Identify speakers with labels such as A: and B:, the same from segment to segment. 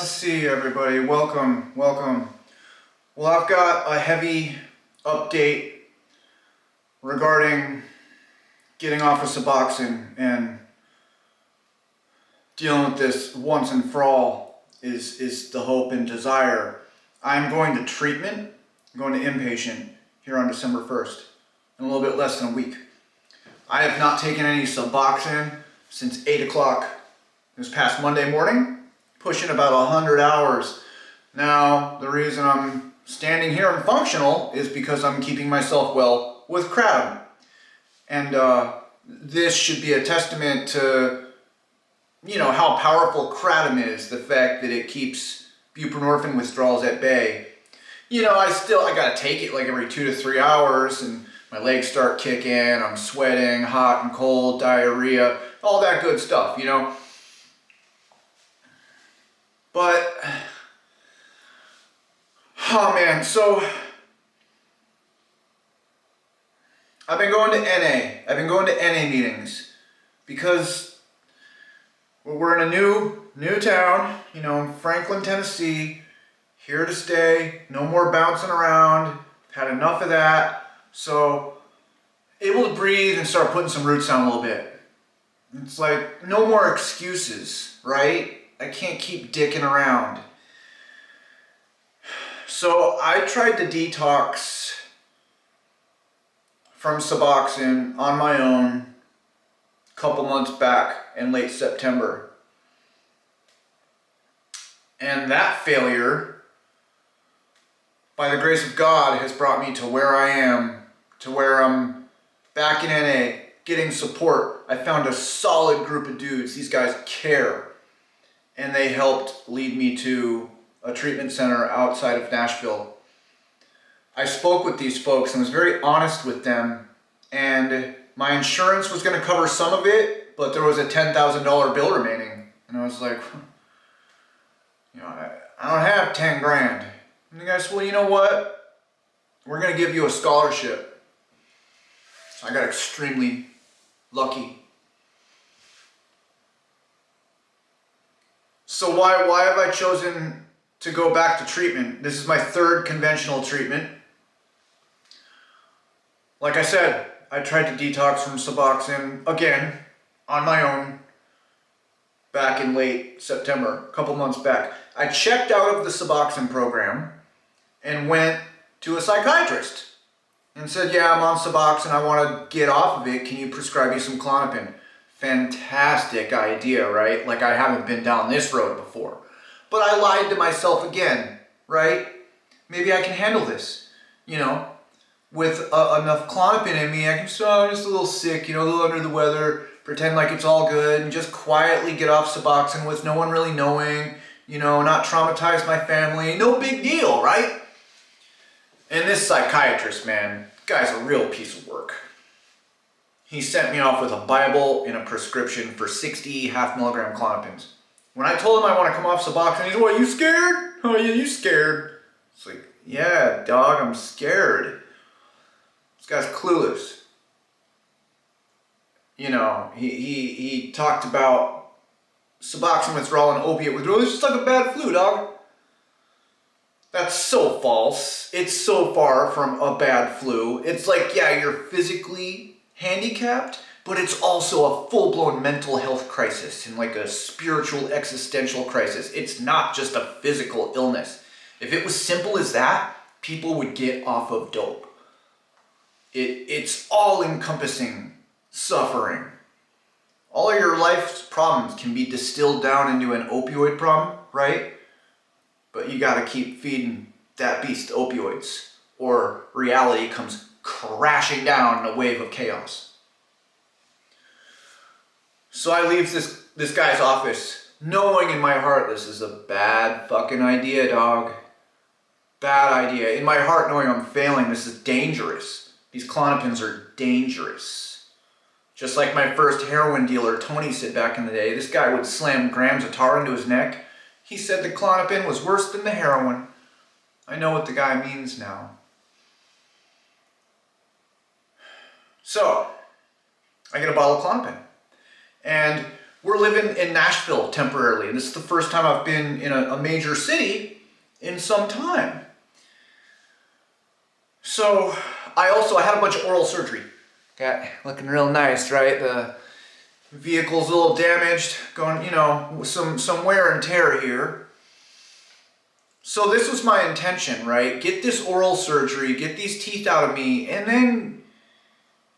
A: to see you, everybody. Welcome, welcome. Well, I've got a heavy update regarding getting off of Suboxone and dealing with this once and for all is the hope and desire. I'm going to treatment, I'm going to inpatient here on December 1st, in a little bit less than a week. I have not taken any Suboxone since 8 o'clock this past Monday morning, pushing about 100 hours. Now, the reason I'm standing here and functional is because I'm keeping myself well with kratom. And this should be a testament to, how powerful kratom is, the fact that it keeps buprenorphine withdrawals at bay. I gotta take it like every 2 to 3 hours, and my legs start kicking, I'm sweating, hot and cold, diarrhea, all that good stuff, But, oh man, so I've been going to NA. I've been going to NA meetings because we're in a new town, in Franklin, Tennessee, here to stay, no more bouncing around, had enough of that, so able to breathe and start putting some roots down a little bit. It's like, no more excuses, right? I can't keep dicking around. So I tried to detox from Suboxone on my own a couple months back in late September. And that failure, by the grace of God, has brought me to where I am, to where I'm back in NA, getting support. I found a solid group of dudes. These guys care. And they helped lead me to a treatment center outside of Nashville. I spoke with these folks and was very honest with them, and my insurance was going to cover some of it, but there was a $10,000 bill remaining. And I was like, I don't have 10 grand. And the guy said, well, you know what? We're going to give you a scholarship. So I got extremely lucky. So why have I chosen to go back to treatment? This is my third conventional treatment. Like I said, I tried to detox from Suboxone again on my own back in late September, a couple months back. I checked out of the Suboxone program and went to a psychiatrist and said, yeah, I'm on Suboxone, I want to get off of it, can you prescribe me some Clopin? Fantastic idea, right? Like I haven't been down this road before. But I lied to myself again, right? Maybe I can handle this, with enough Clopin in me. I can just a little sick, a little under the weather, pretend like it's all good, and just quietly get off Suboxone with no one really knowing, not traumatize my family. No big deal, right? And this psychiatrist, man, guy's a real piece of work. He sent me off with a Bible and a prescription for 60 half-milligram Clopins. When I told him I want to come off Suboxone, he said, what, you scared? Oh, yeah, you scared? It's like, yeah, dog, I'm scared. This guy's clueless. He talked about Suboxone withdrawal and opiate withdrawal. It's just like a bad flu, dog. That's so false. It's so far from a bad flu. It's like, yeah, you're physically handicapped, but it's also a full-blown mental health crisis and like a spiritual existential crisis. It's not just a physical illness. If it was simple as that, people would get off of dope. It's all-encompassing suffering. All of your life's problems can be distilled down into an opioid problem, right? But you gotta keep feeding that beast opioids, or reality comes crashing down in a wave of chaos. So I leave this guy's office knowing in my heart this is a bad fucking idea, dog. Bad idea. In my heart knowing I'm failing, this is dangerous. These Clopins are dangerous. Just like my first heroin dealer, Tony, said back in the day, this guy would slam grams of tar into his neck. He said the Clopin was worse than the heroin. I know what the guy means now. So, I get a bottle of Clopin. And we're living in Nashville temporarily, and this is the first time I've been in a major city in some time. So I had a bunch of oral surgery. Got looking real nice, right? The vehicle's a little damaged, going, some wear and tear here. So this was my intention, right? Get this oral surgery, get these teeth out of me, and then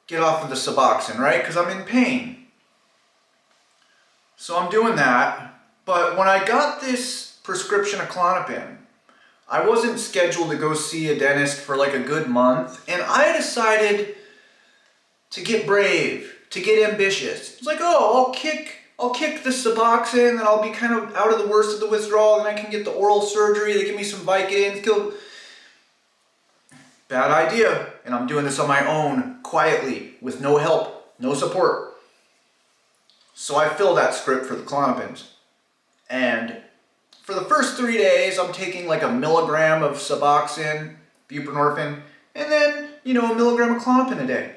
A: get off of the Suboxone, right? Because I'm in pain. So I'm doing that. But when I got this prescription of Clopin, I wasn't scheduled to go see a dentist for like a good month, and I decided to get brave, to get ambitious. It's like, I'll kick the Suboxone, and I'll be kind of out of the worst of the withdrawal, and I can get the oral surgery, they give me some Vicodins, Bad idea, and I'm doing this on my own, quietly, with no help, no support. So I fill that script for the Clopins, and for the first 3 days, I'm taking like 1 milligram of Suboxone, buprenorphine, and then, 1 milligram of Clopin a day.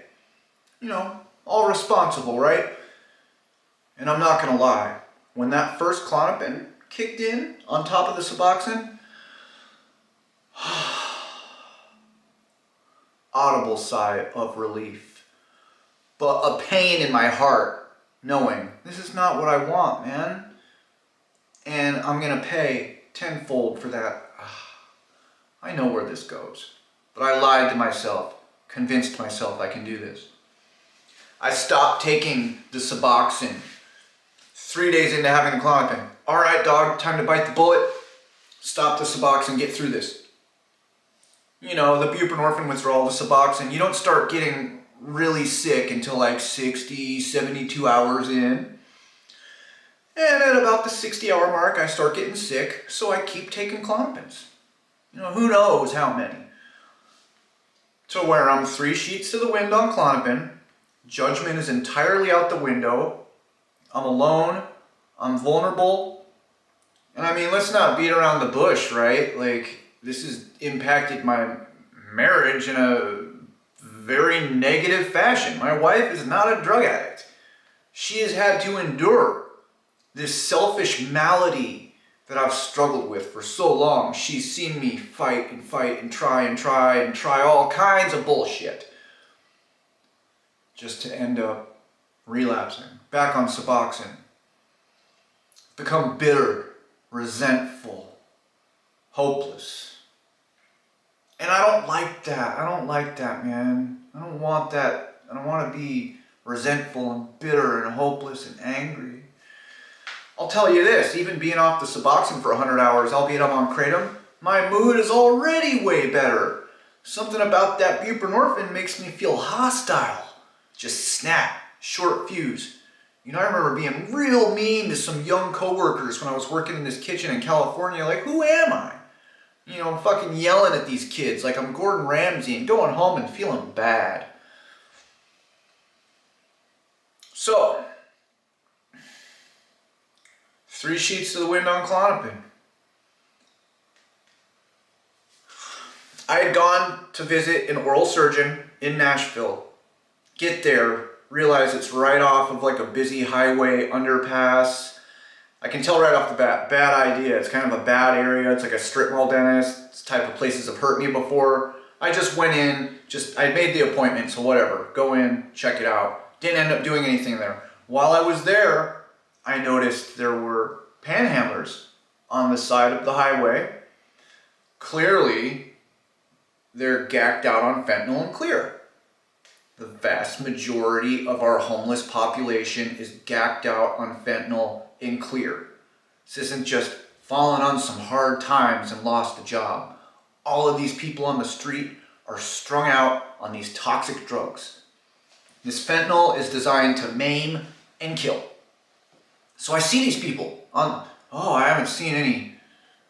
A: All responsible, right? And I'm not gonna lie, when that first Clopin kicked in on top of the Suboxone, audible sigh of relief, but a pain in my heart, knowing this is not what I want, man. And I'm gonna pay tenfold for that. I know where this goes, but I lied to myself, convinced myself I can do this. I stopped taking the Suboxone 3 days into having the Clopin. All right, dog, time to bite the bullet. Stop the Suboxone, get through this. The buprenorphine withdrawal, the Suboxone, you don't start getting really sick until like 60, 72 hours in. And at about the 60-hour mark, I start getting sick, so I keep taking Clopins. Who knows how many. To where I'm 3 sheets to the wind on Clopin, judgment is entirely out the window, I'm alone, I'm vulnerable, and I mean, let's not beat around the bush, right? Like, this has impacted my marriage in a very negative fashion. My wife is not a drug addict. She has had to endure this selfish malady that I've struggled with for so long. She's seen me fight and try all kinds of bullshit, just to end up relapsing, back on Suboxone. Become bitter, resentful, hopeless. And I don't like that. I don't like that, man. I don't want that. I don't want to be resentful and bitter and hopeless and angry. I'll tell you this, even being off the Suboxone for 100 hours, albeit I'm on Kratom, my mood is already way better. Something about that buprenorphine makes me feel hostile. Just snap, short fuse. I remember being real mean to some young coworkers when I was working in this kitchen in California. Like, who am I? Fucking yelling at these kids like I'm Gordon Ramsay and going home and feeling bad. So, 3 sheets to the wind on Clopin. I had gone to visit an oral surgeon in Nashville. Get there, realize it's right off of like a busy highway underpass. I can tell right off the bat, bad idea. It's kind of a bad area. It's like a strip mall dentist. This type of places have hurt me before. I just went in, I made the appointment, so whatever. Go in, check it out. Didn't end up doing anything there. While I was there, I noticed there were panhandlers on the side of the highway. Clearly, they're gacked out on fentanyl and clear. The vast majority of our homeless population is gacked out on fentanyl and clear. This isn't just fallen on some hard times and lost a job. All of these people on the street are strung out on these toxic drugs. This fentanyl is designed to maim and kill. So I see these people I haven't seen any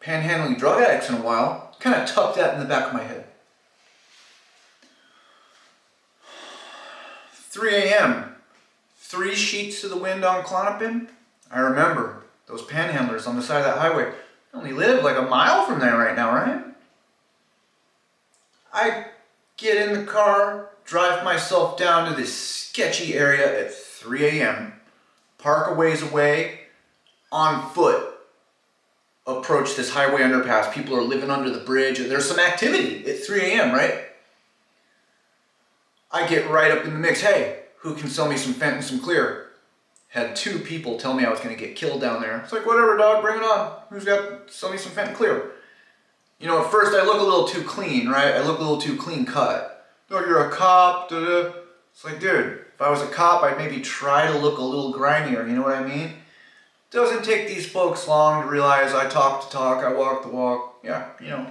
A: panhandling drug addicts in a while. Kind of tuck that in the back of my head. 3 a.m., 3 sheets to the wind on Clopin. I remember those panhandlers on the side of that highway. They only live like a mile from there right now, right? I get in the car, drive myself down to this sketchy area at 3 a.m., park a ways away, on foot, approach this highway underpass. People are living under the bridge. There's some activity at 3 a.m., right? I get right up in the mix. Hey, who can sell me some fent and some clear? Had 2 people tell me I was going to get killed down there. It's like, whatever, dog, bring it on. Who's got, sell me some fent and clear? You know, at first I look a little too clean, right? I look a little too clean cut. Oh, you're a cop, da-da. It's like, dude, if I was a cop, I'd maybe try to look a little grimier, you know what I mean? Doesn't take these folks long to realize I talk the talk, I walk the walk. Yeah, you know,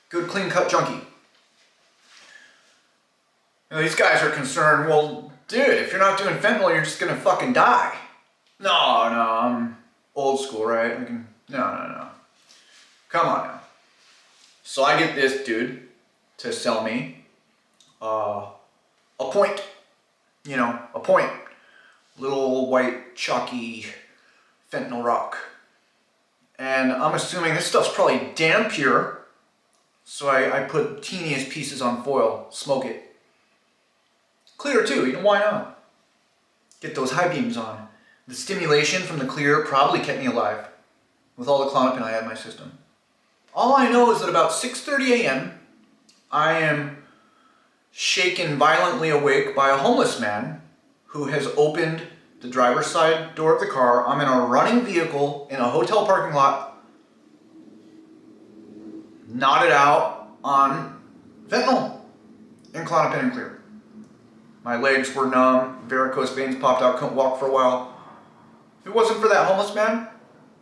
A: good clean cut junkie. You know, these guys are concerned, well, dude, if you're not doing fentanyl, you're just gonna fucking die. No, I'm old school, right? No. Come on now. So I get this dude to sell me a point. You know, a point. Little white chalky fentanyl rock. And I'm assuming this stuff's probably damn pure. So I put teeniest pieces on foil, smoke it. Clear too, you know, why not? Get those high beams on. The stimulation from the clear probably kept me alive with all the Clopin I had in my system. All I know is that about 6:30 a.m. I am shaken violently awake by a homeless man who has opened the driver's side door of the car. I'm in a running vehicle in a hotel parking lot, nodded out on fentanyl and Clopin and clear. My legs were numb, varicose veins popped out, couldn't walk for a while. If it wasn't for that homeless man,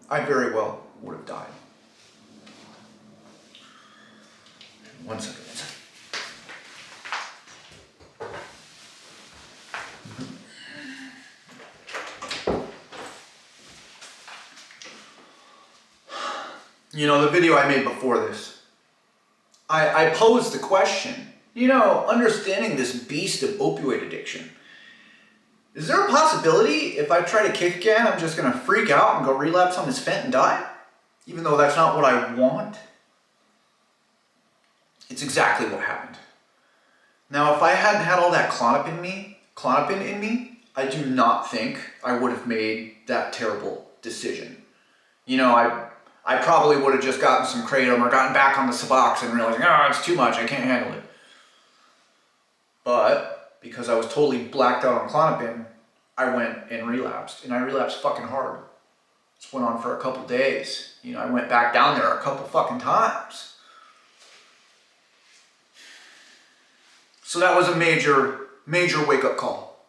A: I very well would have died. One second. You know, the video I made before this, I posed the question, you know, understanding this beast of opioid addiction, is there a possibility if I try to kick again, I'm just going to freak out and go relapse on this fent and die? Even though that's not what I want? It's exactly what happened. Now, if I hadn't had all that Clopin in me, I do not think I would have made that terrible decision. You know, I probably would have just gotten some kratom or gotten back on the Suboxone and realizing, oh, it's too much, I can't handle it. But because I was totally blacked out on Clopin, I went and relapsed, and I relapsed fucking hard. This went on for a couple days. You know, I went back down there a couple fucking times. So that was a major wake-up call.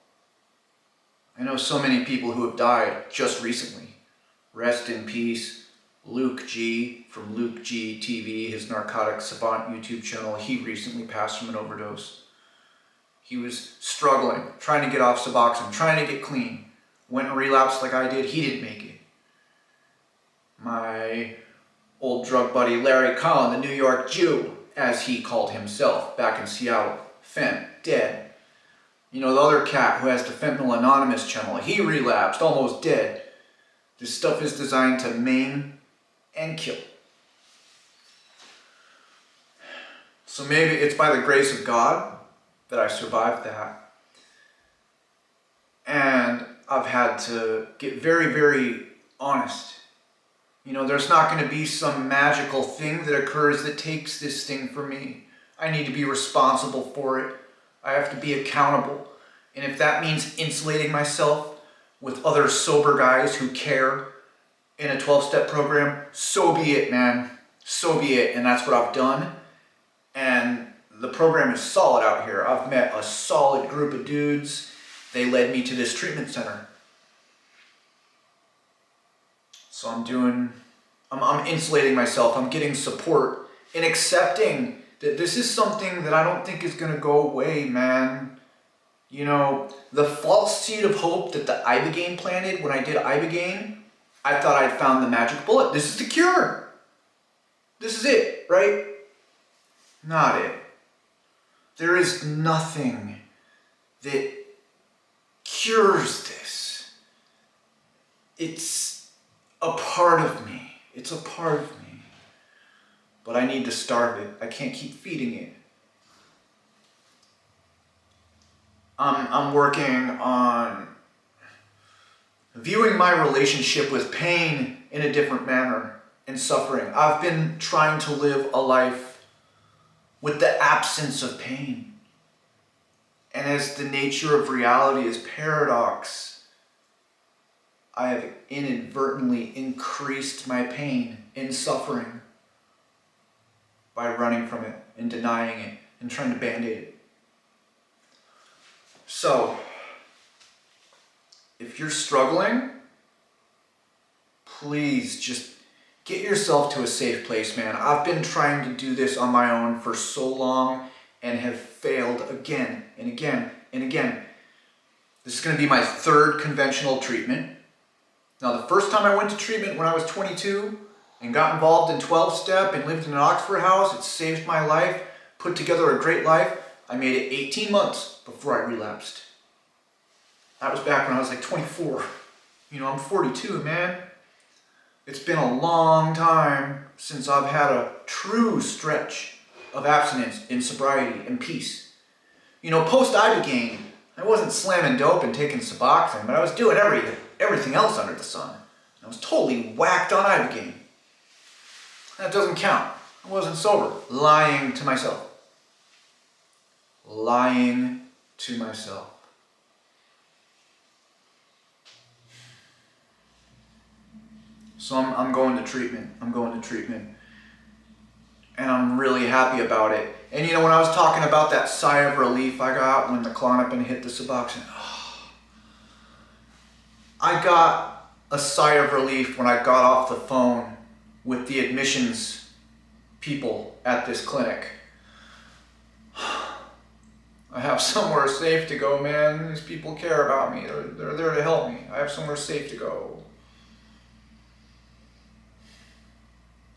A: I know so many people who have died just recently. Rest in peace, Luke G from Luke G TV, his Narcotic Savant YouTube channel. He recently passed from an overdose. He was struggling, trying to get off Suboxone, trying to get clean. Went and relapsed like I did. He didn't make it. My old drug buddy Larry Cohn, the New York Jew, as he called himself back in Seattle, fent, dead. You know, the other cat who has the Fentanyl Anonymous channel, he relapsed, almost dead. This stuff is designed to maim and kill. So maybe it's by the grace of God that I survived that. And I've had to get very, very honest. You know, there's not going to be some magical thing that occurs that takes this thing from me. I need to be responsible for it. I have to be accountable. And if that means insulating myself with other sober guys who care in a 12-step program, so be it, man. So be it. And that's what I've done. And the program is solid out here. I've met a solid group of dudes. They led me to this treatment center. So I'm insulating myself. I'm getting support and accepting that this is something that I don't think is going to go away, man. You know, the false seed of hope that the Ibogaine planted when I did Ibogaine, I thought I'd found the magic bullet. This is the cure. This is it, right? Not it. There is nothing that cures this. It's a part of me. It's a part of me. But I need to starve it. I can't keep feeding it. I'm working on viewing my relationship with pain in a different manner and suffering. I've been trying to live a life with the absence of pain. And as the nature of reality is paradox, I have inadvertently increased my pain and suffering by running from it and denying it and trying to band-aid it. So, if you're struggling, please just get yourself to a safe place, man. I've been trying to do this on my own for so long and have failed again and again and again. This is going to be my third conventional treatment. Now, the first time I went to treatment when I was 22 and got involved in 12-step and lived in an Oxford house, it saved my life, put together a great life. I made it 18 months before I relapsed. That was back when I was like 24. I'm 42, man. It's been a long time since I've had a true stretch of abstinence in sobriety and peace. Post-Ibogaine, I wasn't slamming dope and taking Suboxone, but I was doing everything else under the sun. I was totally whacked on Ibogaine. That doesn't count. I wasn't sober. Lying to myself. Lying to myself. So I'm going to treatment. And I'm really happy about it. And when I was talking about that sigh of relief I got when the Clopin hit the Suboxone, I got a sigh of relief when I got off the phone with the admissions people at this clinic. I have somewhere safe to go, man. These people care about me. They're there to help me. I have somewhere safe to go.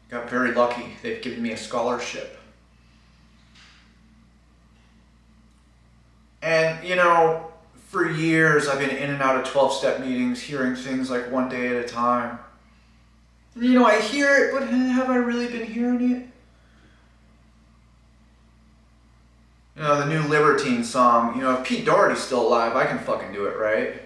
A: Got very lucky. They've given me a scholarship. And, for years I've been in and out of 12-step meetings, hearing things like one day at a time. And, I hear it, but have I really been hearing it? The new Libertine song, if Pete Doherty's still alive, I can fucking do it, right?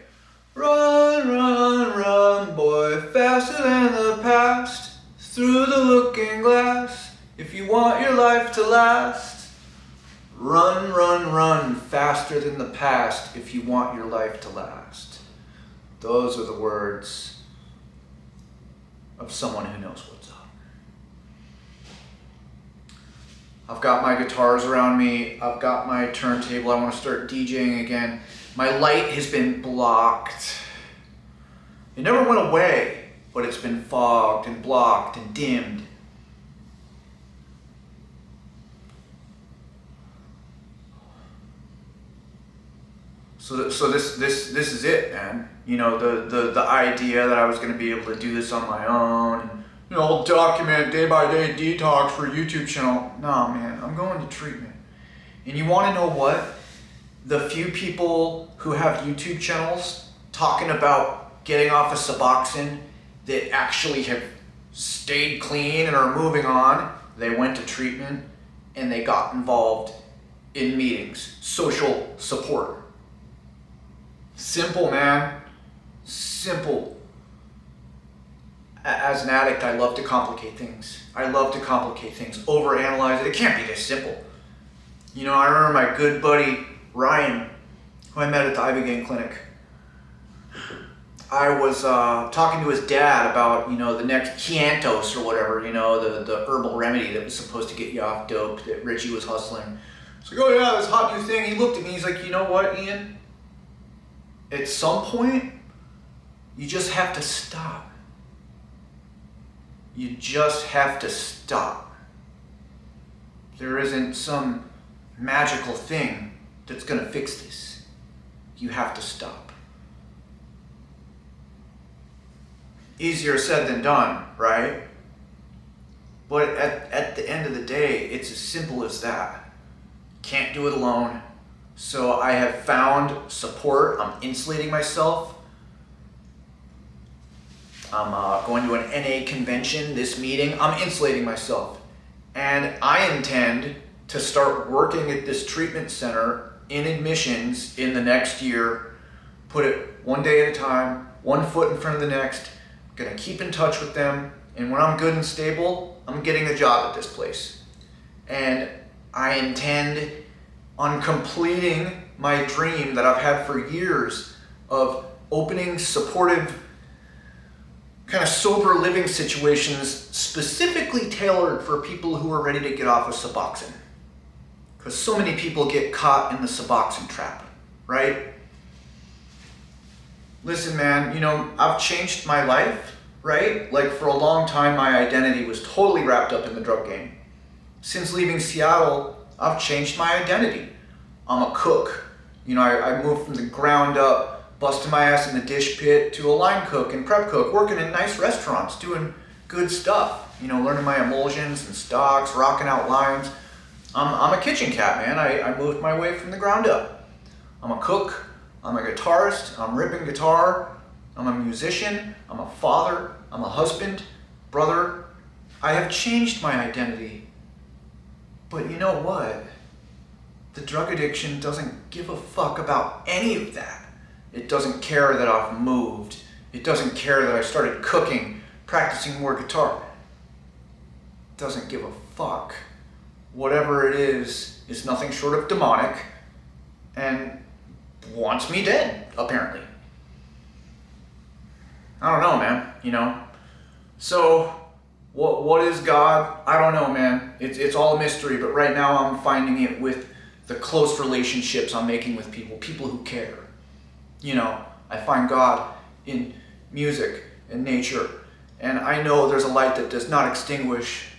A: Run, run, run, boy, faster than the past. Through the looking glass, if you want your life to last. Run, run, run, faster than the past, if you want your life to last. Those are the words of someone who knows what's up. I've got my guitars around me. I've got my turntable. I want to start DJing again. My light has been blocked. It never went away. But it's been fogged and blocked and dimmed. So this is it, man. The idea that I was going to be able to do this on my own, and I'll document day by day detox for a YouTube channel. No, man, I'm going to treatment. And you want to know what? The few people who have YouTube channels talking about getting off of Suboxone that actually have stayed clean and are moving on, they went to treatment and they got involved in meetings, social support. Simple, man. Simple. As an addict, I love to complicate things. Overanalyze it. It can't be this simple. I remember my good buddy Ryan, who I met at the Ibogaine clinic. I was talking to his dad about, the next Chiantos or whatever, the herbal remedy that was supposed to get you off dope that Richie was hustling. It's like, oh yeah, this hot new thing. He looked at me, he's like, you know what, Ian? At some point, you just have to stop. You just have to stop. There isn't some magical thing that's going to fix this. You have to stop. Easier said than done, right? But at the end of the day, it's as simple as that. Can't do it alone. So I have found support. I'm insulating myself. I'm going to an NA convention, this meeting. I'm insulating myself. And I intend to start working at this treatment center in admissions in the next year. Put it one day at a time, one foot in front of the next. I'm gonna keep in touch with them, and when I'm good and stable, I'm getting a job at this place. And I intend on completing my dream that I've had for years of opening supportive, kind of sober living situations specifically tailored for people who are ready to get off of Suboxone. Because so many people get caught in the Suboxone trap, right? Listen, man, you know, I've changed my life, right? Like, for a long time, my identity was totally wrapped up in the drug game. Since leaving Seattle, I've changed my identity. I'm a cook. You know, I moved from the ground up, busting my ass in the dish pit, to a line cook and prep cook, working in nice restaurants, doing good stuff. You know, learning my emulsions and stocks, rocking out lines. I'm a kitchen cat, man. I moved my way from the ground up. I'm a cook. I'm a guitarist. I'm ripping guitar. I'm a musician. I'm a father. I'm a husband, brother. I have changed my identity. But you know what? The drug addiction doesn't give a fuck about any of that. It doesn't care that I've moved. It doesn't care that I started cooking, practicing more guitar. It doesn't give a fuck. Whatever it is nothing short of demonic and wants me dead, apparently. I don't know, man, you know? So, what is God? I don't know, man. It's all a mystery, but right now I'm finding it with the close relationships I'm making with people who care. You know, I find God in music and nature, and I know there's a light that does not extinguish.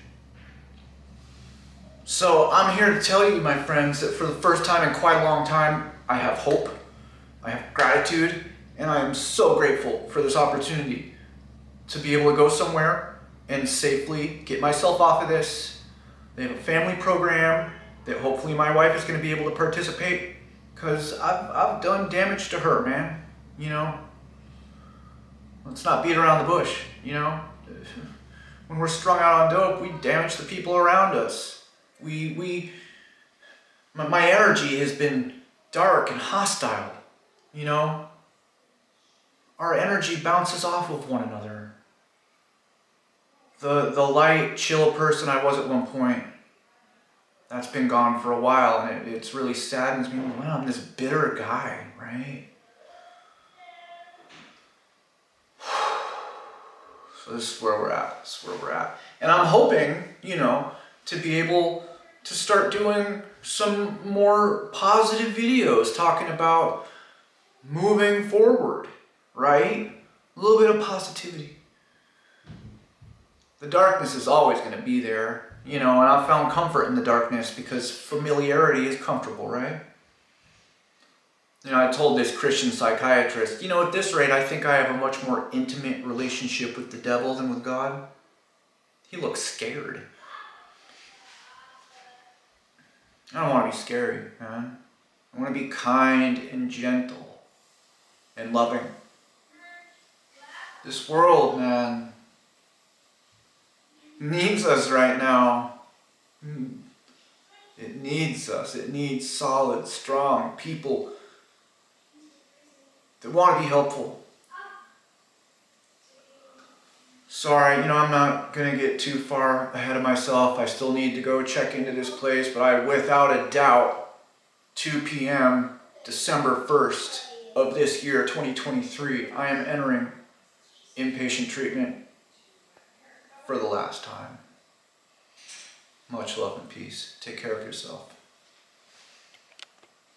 A: So I'm here to tell you, my friends, that for the first time in quite a long time, I have hope, I have gratitude, and I am so grateful for this opportunity to be able to go somewhere and safely get myself off of this. They have a family program that hopefully my wife is going to be able to participate, because I've done damage to her, man. You know, let's not beat around the bush, you know. When we're strung out on dope, we damage the people around us. My energy has been dark and hostile, you know. Our energy bounces off of one another. The light, chill person I was at one point, that's been gone for a while, and it's really saddens me. Wow, I'm this bitter guy, right? So this is where we're at. And I'm hoping, you know, to be able to start doing some more positive videos talking about moving forward, right? A little bit of positivity. The darkness is always going to be there, you know, and I've found comfort in the darkness because familiarity is comfortable, right? You know, I told this Christian psychiatrist, you know, at this rate, I think I have a much more intimate relationship with the devil than with God. He looks scared. I don't want to be scary, man. I want to be kind and gentle and loving. This world, man, needs us right now. It needs us. It needs solid, strong people that want to be helpful. Sorry, you know, I'm not going to get too far ahead of myself. I still need to go check into this place, but I, without a doubt, 2 p.m., December 1st of this year, 2023, I am entering inpatient treatment for the last time. Much love and peace. Take care of yourself.